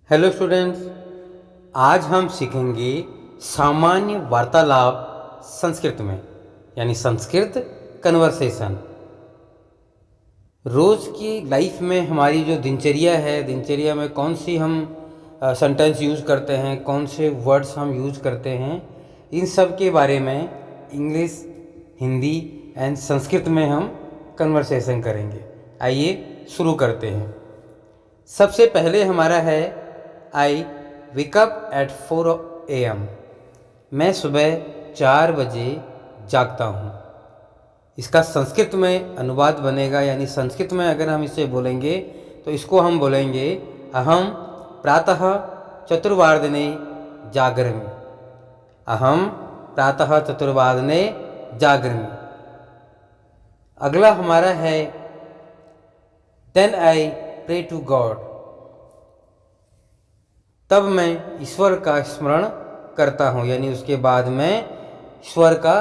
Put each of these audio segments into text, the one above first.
Hello students, आज हम सीखेंगे सामान्य वार्तालाप संस्कृत में, यानी संस्कृत कन्वर्सेशन। रोज़ की लाइफ में हमारी जो दिनचर्या है, दिनचर्या में कौन सी हम सेंटेंस यूज़ करते हैं, कौन से वर्ड्स हम यूज़ करते हैं, इन सब के बारे में इंग्लिश, हिंदी एंड संस्कृत में हम कन्वर्सेशन करेंगे। आइए शुरू करते हैं। सबसे पहले हमारा है आई वेक अप एट 4 AM। मैं सुबह 4 बजे जागता हूँ। इसका संस्कृत में अनुवाद बनेगा, यानी संस्कृत में अगर हम इसे बोलेंगे तो इसको हम बोलेंगे अहम प्रातः चतुर्वादने जागरामि। अहम प्रातः चतुर्वादने जागरामि। अगला हमारा है then I pray to God. तब मैं ईश्वर का स्मरण करता हूँ, यानी उसके बाद मैं ईश्वर का,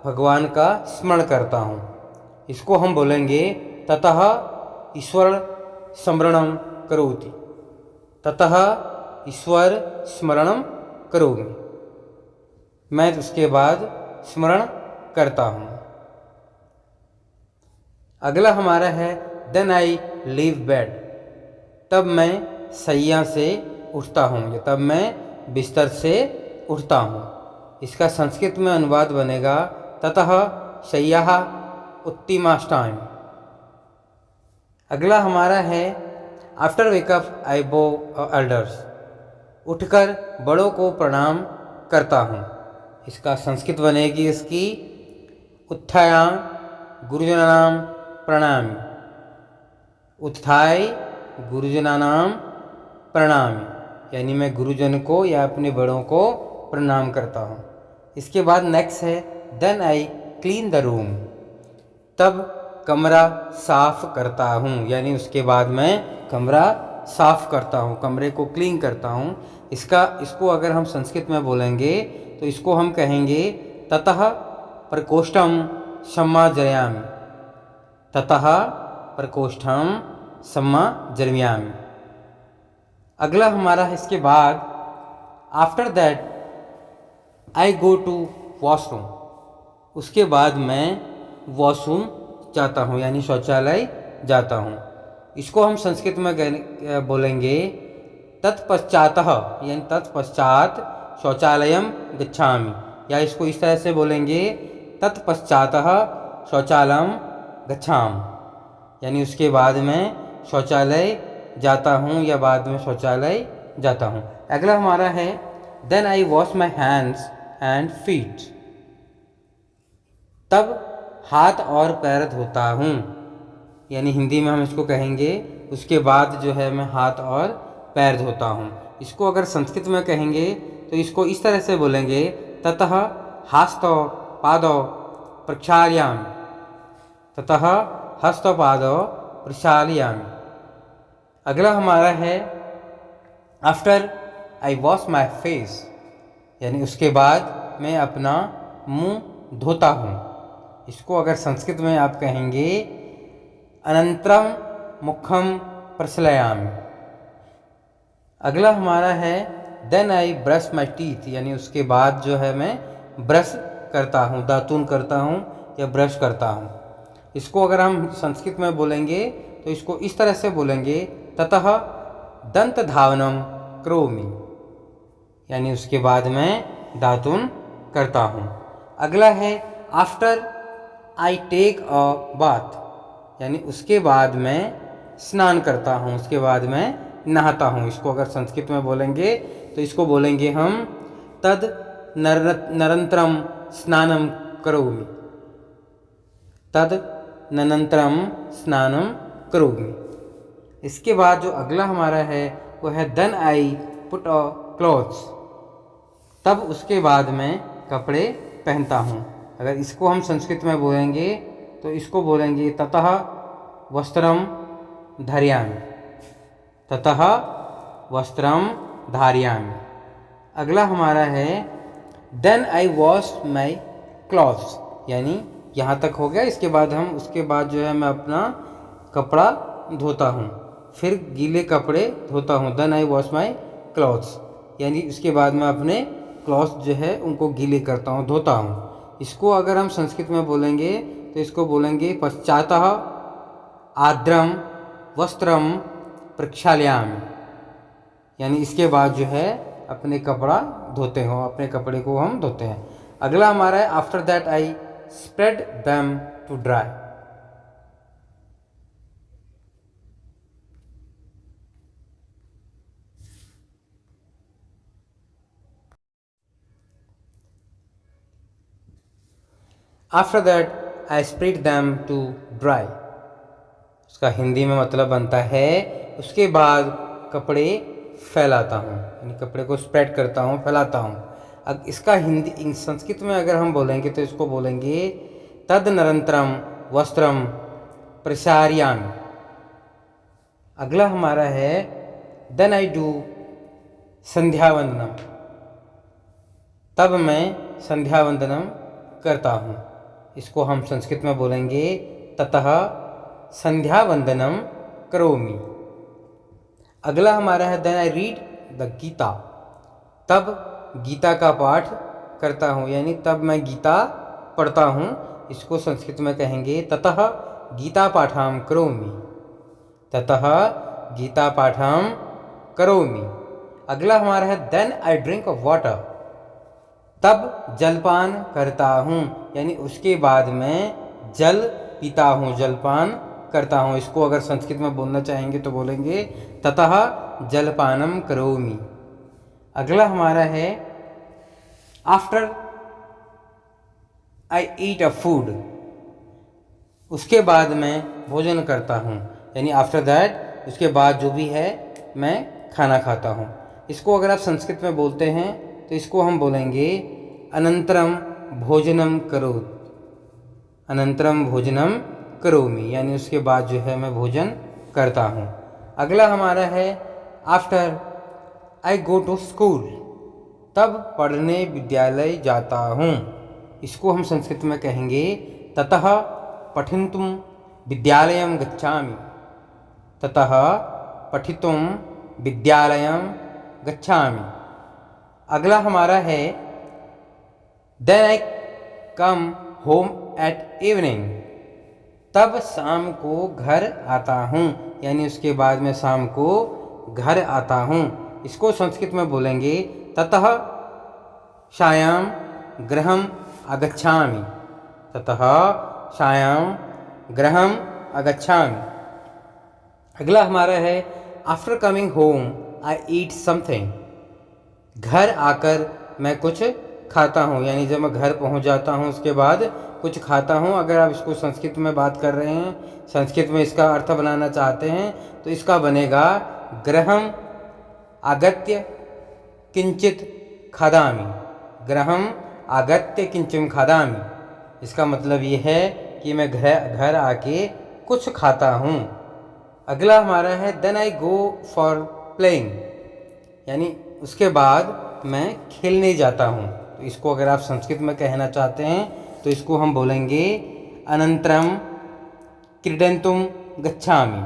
भगवान का स्मरण करता हूँ। इसको हम बोलेंगे ततः ईश्वर स्मरणम करोति। ततः ईश्वर स्मरणम करोमि। मैं उसके बाद स्मरण करता हूँ। अगला हमारा है देन आई लीव बेड। तब मैं शैया से उठता हूँ, या तब मैं बिस्तर से उठता हूँ। इसका संस्कृत में अनुवाद बनेगा ततः शय्याः उत्तिष्ठामि। अगला हमारा है आफ्टर वेकअप आई बो एल्डर्स। उठकर बड़ों को प्रणाम करता हूँ। इसका संस्कृत बनेगी इसकी उत्थाय गुरुजनानां प्रणामि। उत्थाय गुरुजनानां प्रणामि, यानी मैं गुरुजन को या अपने बड़ों को प्रणाम करता हूँ। इसके बाद नेक्स्ट है then I clean the room. तब कमरा साफ करता हूँ, यानी उसके बाद मैं कमरा साफ करता हूँ, कमरे को क्लीन करता हूँ। इसको अगर हम संस्कृत में बोलेंगे तो इसको हम कहेंगे ततः प्रकोष्ठं सम्मार्जयामि। ततः प्रकोष्ठं सम्मार्जयामि। अगला हमारा है इसके बाद after that I go to washroom. उसके बाद मैं वॉशरूम जाता हूँ, यानी शौचालय जाता हूँ। इसको हम संस्कृत में बोलेंगे तत्पश्चातः, यानी तत्पश्चात शौचालयम गच्छामि, या इसको इस तरह से बोलेंगे तत्पश्चातः शौचालयम गच्छामि, यानी उसके बाद मैं शौचालय जाता हूँ या बाद में शौचालय जाता हूँ। अगला हमारा है then I wash my hands and feet. तब हाथ और पैर धोता हूँ, यानी हिंदी में हम इसको कहेंगे उसके बाद जो है मैं हाथ और पैर धोता हूँ। इसको अगर संस्कृत में कहेंगे तो इसको इस तरह से बोलेंगे ततः हस्तौ पादौ प्रक्षालयामि। ततः हस्तौ पादौ प्रक्षालयामि। अगला हमारा है after I wash my face, यानी उसके बाद मैं अपना मुंह धोता हूँ। इसको अगर संस्कृत में आप कहेंगे अनंतरम मुखम प्रक्षालयामि। अगला हमारा है then I brush my teeth, यानी उसके बाद जो है मैं ब्रश करता हूँ, दातुन करता हूँ या ब्रश करता हूँ। इसको अगर हम संस्कृत में बोलेंगे तो इसको इस तरह से बोलेंगे ततः दंत धावनम करोमि, यानी उसके बाद मैं दातुन करता हूँ। अगला है after I take a bath, यानी उसके बाद मैं स्नान करता हूँ, उसके बाद मैं नहाता हूँ। इसको अगर संस्कृत में बोलेंगे तो इसको बोलेंगे हम तद नरंतरम स्नानम करोमि। तद नरंतरम स्नानम करोमि। इसके बाद जो अगला हमारा है वो है then I put a clothes. तब उसके बाद मैं कपड़े पहनता हूँ। अगर इसको हम संस्कृत में बोलेंगे तो इसको बोलेंगे ततः वस्त्रम धारयामि। ततः वस्त्रम धारयामि। अगला हमारा है then I wash my clothes, यानी यहाँ तक हो गया। इसके बाद जो है मैं अपना कपड़ा धोता हूँ। फिर गीले कपड़े धोता हूँ। Then I wash my clothes, यानी उसके बाद मैं अपने क्लॉथ जो है उनको गीले करता हूँ, धोता हूँ। इसको अगर हम संस्कृत में बोलेंगे तो इसको बोलेंगे पश्चातः आर्द्रम वस्त्रम प्रक्षालयामि, यानी इसके बाद जो है अपने कपड़ा धोते हो, अपने कपड़े को हम धोते हैं। अगला हमारा है after that I spread them to dry. After that I spread them to dry, उसका हिंदी में मतलब बनता है उसके बाद कपड़े फैलाता हूँ, यानी कपड़े को स्प्रेड करता हूँ, फैलाता हूँ। अब इसका हिंदी संस्कृत में अगर हम बोलेंगे तो इसको बोलेंगे तदनंतरम वस्त्रम प्रसारयामि। अगला हमारा है देन आई डू संध्या वंदनम, तब मैं संध्या वंदनम करता हूँ। इसको हम संस्कृत में बोलेंगे ततः संध्या वंदनम करोमि। अगला हमारा है then I read the Gita, तब गीता का पाठ करता हूँ, यानी तब मैं गीता पढ़ता हूँ। इसको संस्कृत में कहेंगे ततः गीता पाठम करोमि, ततः गीता पाठम करोमि। अगला हमारा है देन आई ड्रिंक वाटर, तब जलपान करता हूँ, यानी उसके बाद मैं जल पीता हूँ, जलपान करता हूँ। इसको अगर संस्कृत में बोलना चाहेंगे तो बोलेंगे ततः जलपानम करोमि। अगला हमारा है आफ्टर आई ईट अ फूड, उसके बाद मैं भोजन करता हूँ, यानी आफ्टर दैट उसके बाद जो भी है मैं खाना खाता हूँ। इसको अगर आप संस्कृत में बोलते हैं तो इसको हम बोलेंगे अनंतरम भोजनम करोमि, अनंतरम भोजनम करोमि, यानी उसके बाद जो है मैं भोजन करता हूँ। अगला हमारा है after I go to school, तब पढ़ने विद्यालय जाता हूँ। इसको हम संस्कृत में कहेंगे ततः पठितुम विद्यालयं गच्छामि, ततः पठितुम विद्यालयं गच्छामि। अगला हमारा है then I come home at evening, तब शाम को घर आता हूँ, यानी उसके बाद मैं शाम को घर आता हूँ। इसको संस्कृत में बोलेंगे ततः सायं गृहम् आगच्छामि, ततः सायं गृहम् आगच्छामि। अगला हमारा है आफ्टर कमिंग होम आई ईट समथिंग, घर आकर मैं कुछ खाता हूँ, यानी जब मैं घर पहुँच जाता हूँ उसके बाद कुछ खाता हूँ। अगर आप इसको संस्कृत में बात कर रहे हैं, संस्कृत में इसका अर्थ बनाना चाहते हैं तो इसका बनेगा गृहम् आगत्य किंचित खादामि, गृहम् आगत्य किंचित खादामि। इसका मतलब ये है कि मैं घर आके कुछ खाता हूँ। अगला हमारा है then I go for playing, यानी उसके बाद मैं खेलने जाता हूँ। तो इसको अगर आप संस्कृत में कहना चाहते हैं तो इसको हम बोलेंगे अनंतरम क्रीडंतुम गच्छामि।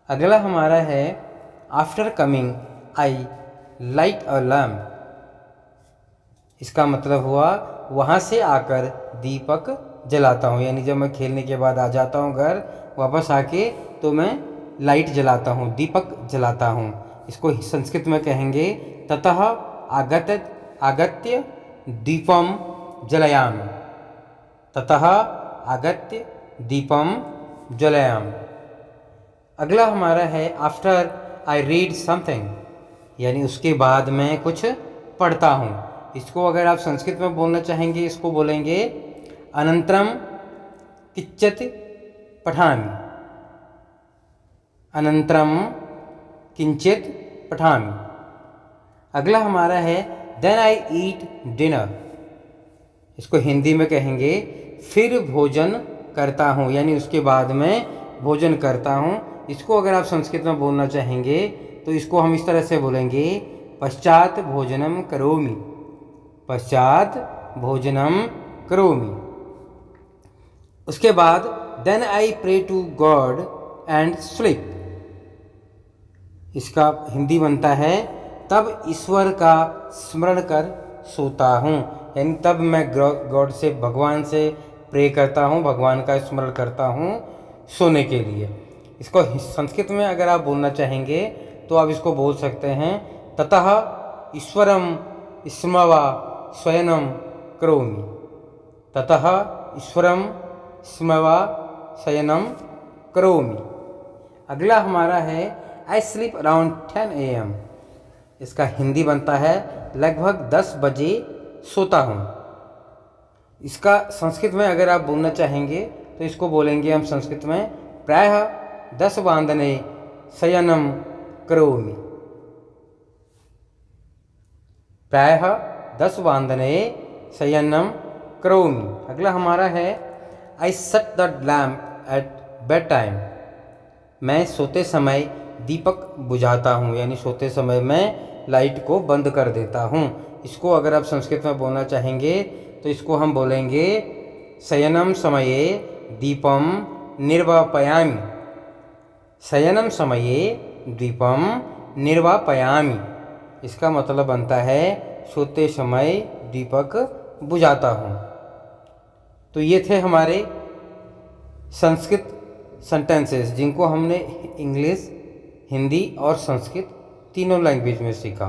अगला हमारा है after coming I light a lamp, इसका मतलब हुआ वहाँ से आकर दीपक जलाता हूँ, यानी जब मैं खेलने के बाद आ जाता हूँ घर वापस आके तो मैं लाइट जलाता हूँ, दीपक जलाता हूँ। इसको संस्कृत में कहेंगे ततः आगत्य दीपम जलयामि, ततः आगत्य दीपम जलयामि। अगला हमारा है आफ्टर आई रीड समथिंग, यानी उसके बाद मैं कुछ पढ़ता हूँ। इसको अगर आप संस्कृत में बोलना चाहेंगे इसको बोलेंगे अनंतरम किंचित पठामि, अनंतरम किंचित पठामि। अगला हमारा है देन आई ईट डिनर, इसको हिंदी में कहेंगे फिर भोजन करता हूँ, यानी उसके बाद मैं भोजन करता हूँ। इसको अगर आप संस्कृत में बोलना चाहेंगे तो इसको हम इस तरह से बोलेंगे पश्चात भोजनम करोमि, पश्चात भोजनम करोमि। उसके बाद then I pray to God and sleep, इसका हिंदी बनता है तब ईश्वर का स्मरण कर सोता हूँ, यानी तब मैं गॉड से, भगवान से प्रे करता हूँ, भगवान का स्मरण करता हूँ सोने के लिए। इसको संस्कृत में अगर आप बोलना चाहेंगे तो आप इसको बोल सकते हैं ततः ईश्वरम स्मवा शयनम करोमि। ततः ईश्वरम स्मवा शयनम करोमि। अगला हमारा है आई स्लीप अराउंड 10 AM। इसका हिंदी बनता है लगभग 10 बजे सोता हूँ। इसका संस्कृत में अगर आप बोलना चाहेंगे तो इसको बोलेंगे हम संस्कृत में प्रायः 10 वादने शयनम करोमि। प्रायः 10 वादने शयनम करोमि। अगला हमारा है I set the lamp at bed time. मैं सोते समय दीपक बुझाता हूँ, यानी सोते समय मैं लाइट को बंद कर देता हूँ। इसको अगर आप संस्कृत में बोलना चाहेंगे तो इसको हम बोलेंगे शयनम समये दीपम निर्वापयामि। शयनम समये दीपम निर्वापयामि। इसका मतलब बनता है सोते समय दीपक बुझाता हूँ। तो ये थे हमारे संस्कृत सेंटेंसेस जिनको हमने इंग्लिश, हिंदी और संस्कृत तीनों लैंग्वेज में सीखा।